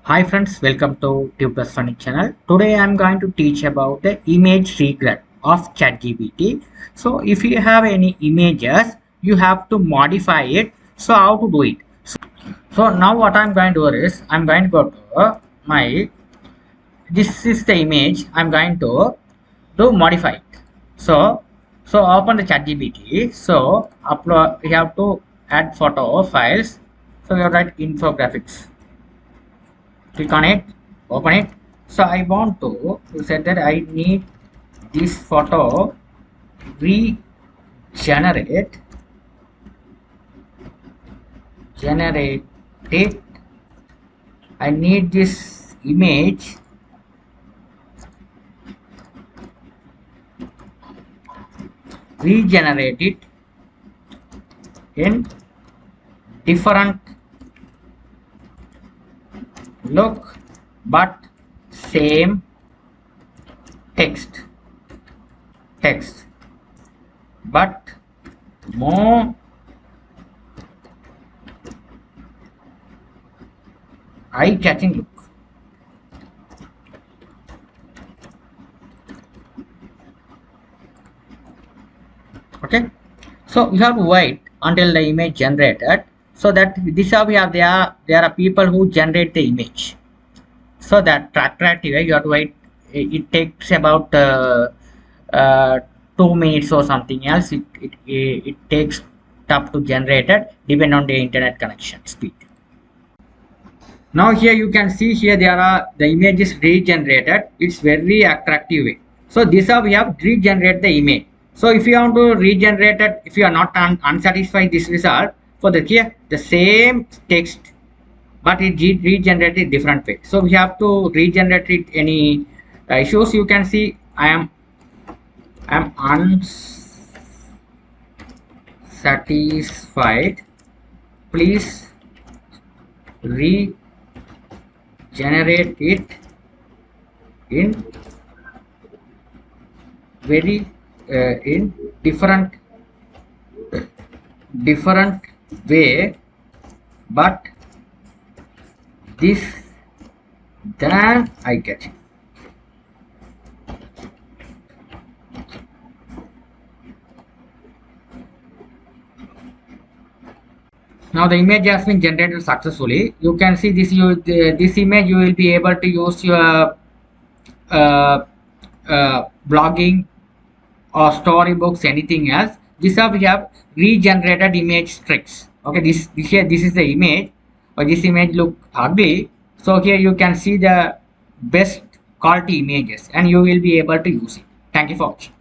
Hi friends, welcome to TutusFunny channel. Today I am going to teach about the image regret of ChatGPT. So if you have any images, you have to modify it. So how to do it? So now what I'm going to do is I'm going to go to my this is the image I'm going to modify it. So open the ChatGPT. So upload we have to add photo files. So you write infographics. Click on it, open it. So I want to say that I need this photo regenerate generate it. I need this image regenerate it in different look but same text but more eye-catching look. Okay, so we have to wait until the image generated. So that this how we have there are people who generate the image. So that attractive you have to wait. It takes about uh, 2 minutes or something else. It takes up to generate it depending on the internet connection speed. Now here you can see here there are the image is regenerated. It's very attractive way. So this how we have regenerate the image. So if you want to regenerate it, if you are not unsatisfied this result, for the here the same text but it regenerated different way. So we have to regenerate it any issues. You can see I am unsatisfied. Please regenerate it in very in different way but this than I get. Now the image has been generated successfully. You can see this image you will be able to use your blogging or storybooks, anything else. This how we have regenerated image tricks. Okay, this is the image, or this image look ugly. So here you can see the best quality images and you will be able to use it. Thank you for watching.